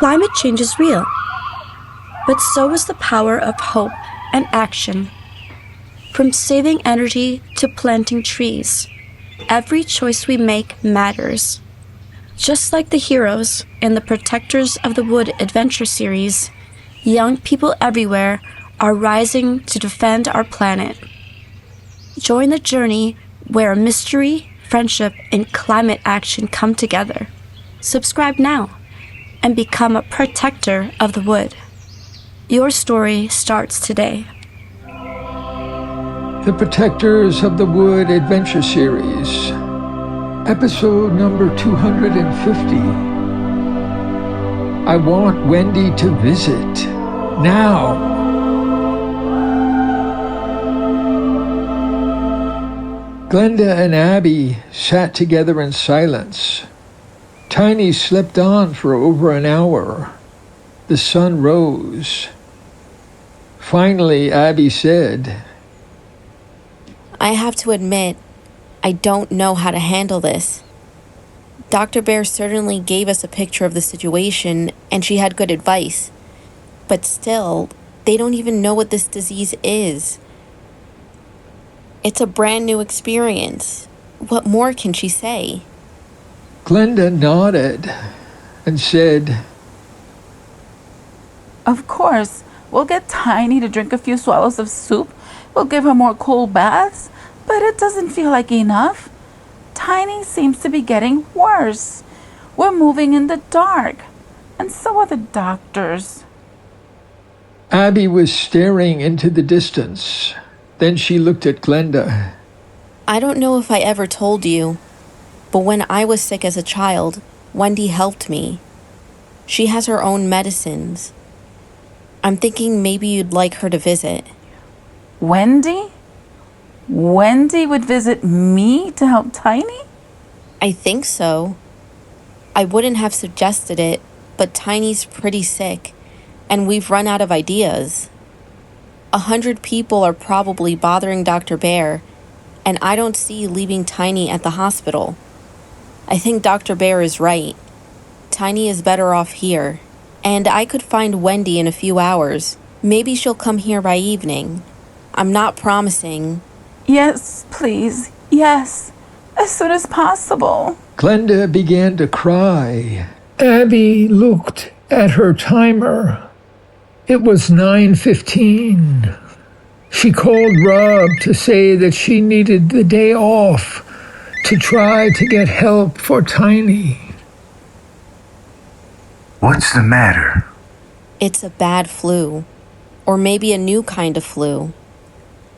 Climate change is real, but so is the power of hope and action. From saving energy to planting trees, every choice we make matters. Just like the heroes in the Protectors of the Wood adventure series, young people everywhere are rising to defend our planet. Join the journey where mystery, friendship, and climate action come together. Subscribe now and become a protector of the wood. Your story starts today. The Protectors of the Wood Adventure Series, episode number 250. I want Wendy to visit now. Glenda and Abby sat together in silence. Tiny slept on for over an hour. The sun rose. Finally, Abby said, I have to admit, I don't know how to handle this. Dr. Bear certainly gave us a picture of the situation, and she had good advice. But still, they don't even know what this disease is. It's a brand new experience. What more can she say? Glenda nodded and said, Of course, we'll get Tiny to drink a few swallows of soup. We'll give her more cold baths, but it doesn't feel like enough. Tiny seems to be getting worse. We're moving in the dark, and so are the doctors. Abby was staring into the distance. Then she looked at Glenda. I don't know if I ever told you, but when I was sick as a child, Wendy helped me. She has her own medicines. I'm thinking maybe you'd like her to visit. Wendy? Wendy would visit me to help Tiny? I think so. I wouldn't have suggested it, but Tiny's pretty sick, and we've run out of ideas. 100 people are probably bothering Dr. Bear, and I don't see leaving Tiny at the hospital. I think Dr. Bear is right. Tiny is better off here, and I could find Wendy in a few hours. Maybe she'll come here by evening. I'm not promising. Yes, please. Yes. As soon as possible. Glenda began to cry. Abby looked at her timer. It was 9:15. She called Rob to say that she needed the day off to try to get help for Tiny. What's the matter? It's a bad flu, or maybe a new kind of flu.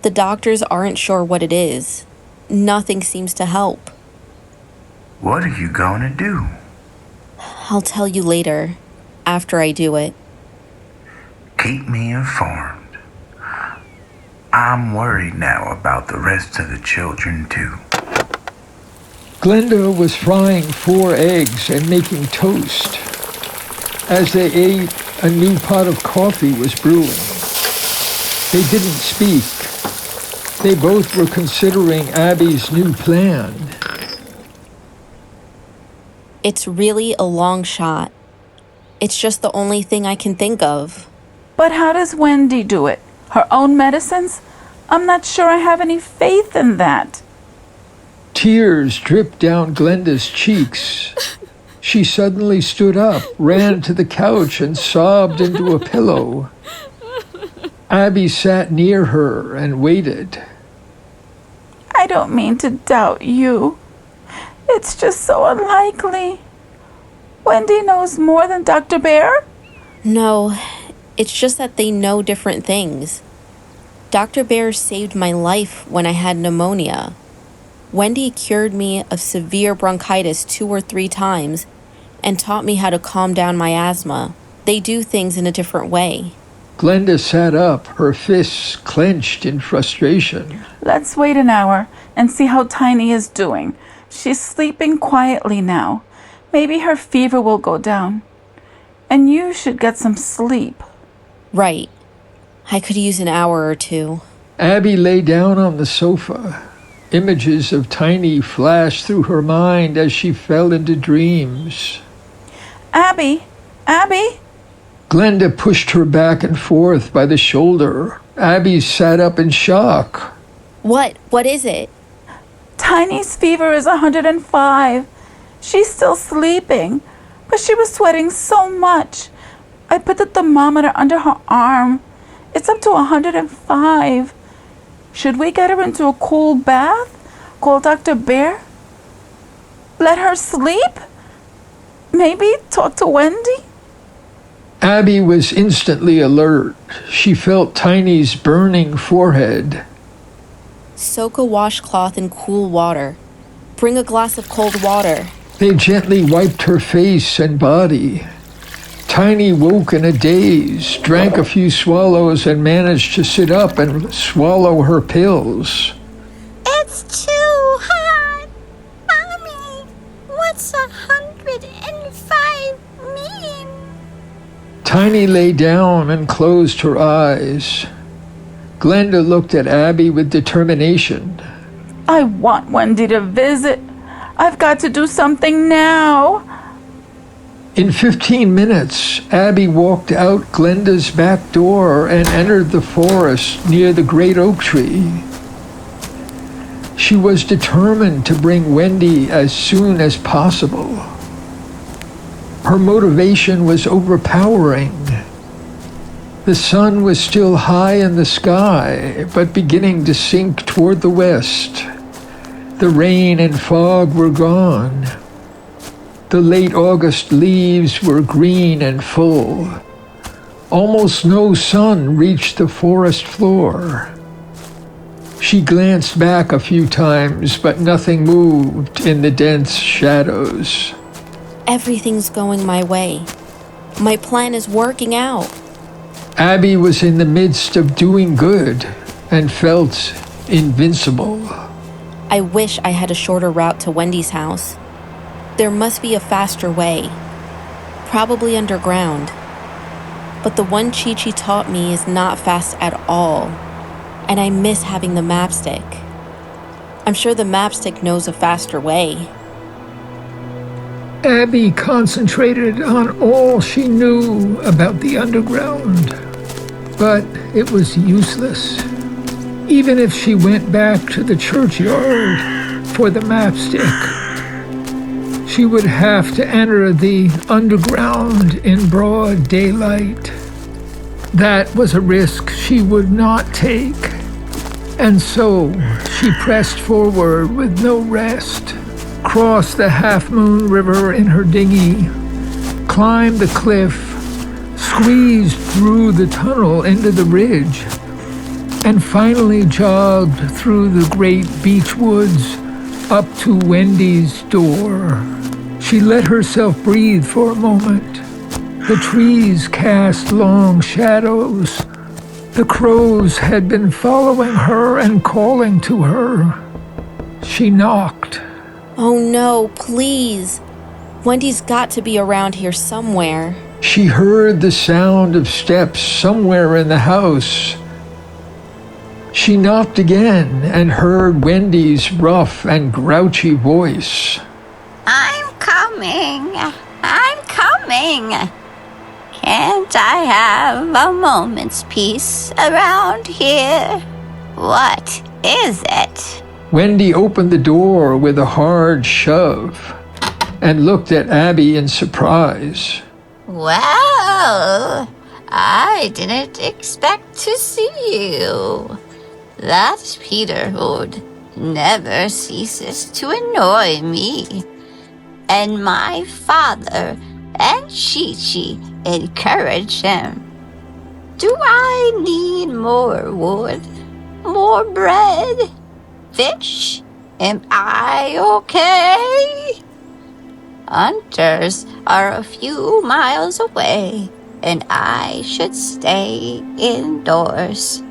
The doctors aren't sure what it is. Nothing seems to help. What are you gonna do? I'll tell you later, after I do it. Keep me informed. I'm worried now about the rest of the children, too. Glenda was frying 4 eggs and making toast. As they ate, a new pot of coffee was brewing. They didn't speak. They both were considering Abby's new plan. It's really a long shot. It's just the only thing I can think of. But how does Wendy do it? Her own medicines? I'm not sure I have any faith in that. Tears dripped down Glenda's cheeks. She suddenly stood up, ran to the couch, and sobbed into a pillow. Abby sat near her and waited. I don't mean to doubt you. It's just so unlikely. Wendy knows more than Dr. Bear? No, it's just that they know different things. Dr. Bear saved my life when I had pneumonia. Wendy cured me of severe bronchitis 2 or 3 times and taught me how to calm down my asthma. They do things in a different way. Glenda sat up, her fists clenched in frustration. Let's wait an hour and see how Tiny is doing. She's sleeping quietly now. Maybe her fever will go down. And you should get some sleep. Right. I could use an hour or 2. Abby lay down on the sofa. Images of Tiny flashed through her mind as she fell into dreams. Abby, Abby? Glenda pushed her back and forth by the shoulder. Abby sat up in shock. What? What is it? Tiny's fever is 105. She's still sleeping, but she was sweating so much. I put the thermometer under her arm. It's up to 105. Should we get her into a cool bath? Call Dr. Bear? Let her sleep? Maybe talk to Wendy? Abby was instantly alert. She felt Tiny's burning forehead. Soak a washcloth in cool water. Bring a glass of cold water. They gently wiped her face and body. Tiny woke in a daze, drank a few swallows, and managed to sit up and swallow her pills. It's too hot. Mommy, what's 105 mean? Tiny lay down and closed her eyes. Glenda looked at Abby with determination. I want Wendy to visit. I've got to do something now. In 15 minutes, Abby walked out Glenda's back door and entered the forest near the great oak tree. She was determined to bring Wendy as soon as possible. Her motivation was overpowering. The sun was still high in the sky, but beginning to sink toward the west. The rain and fog were gone. The late August leaves were green and full. Almost no sun reached the forest floor. She glanced back a few times, but nothing moved in the dense shadows. Everything's going my way. My plan is working out. Abby was in the midst of doing good and felt invincible. I wish I had a shorter route to Wendy's house. There must be a faster way. Probably underground. But the one Chi-Chi taught me is not fast at all. And I miss having the mapstick. I'm sure the mapstick knows a faster way. Abby concentrated on all she knew about the underground, but it was useless. Even if she went back to the churchyard for the mapstick, she would have to enter the underground in broad daylight. That was a risk she would not take, and so she pressed forward with no rest. Crossed the Half Moon River in her dinghy, climbed the cliff, squeezed through the tunnel into the ridge, and finally jogged through the great beech woods up to Wendy's door. She let herself breathe for a moment. The trees cast long shadows. The crows had been following her and calling to her. She knocked. Oh no, please. Wendy's got to be around here somewhere. She heard the sound of steps somewhere in the house. She knocked again and heard Wendy's rough and grouchy voice. I'm coming. I'm coming. Can't I have a moment's peace around here? What is it? Wendy opened the door with a hard shove and looked at Abby in surprise. Well, I didn't expect to see you. That Peterhood never ceases to annoy me. And my father and Chi-Chi encourage him. Do I need more wood? More bread? Fish? Am I okay? Hunters are a few miles away, and I should stay indoors.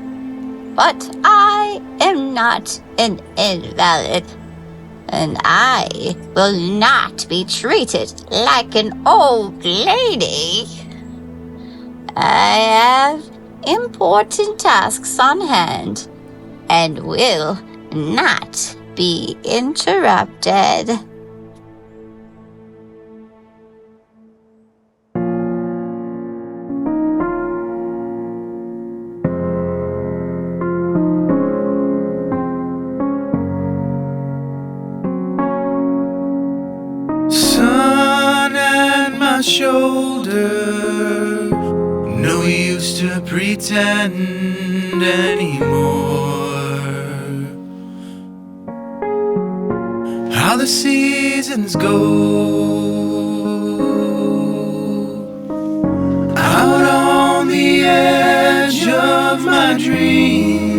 But I am not an invalid, and I will not be treated like an old lady. I have important tasks on hand, and will not be interrupted. shoulder. No use to pretend anymore. How the seasons go, out on the edge of my dreams.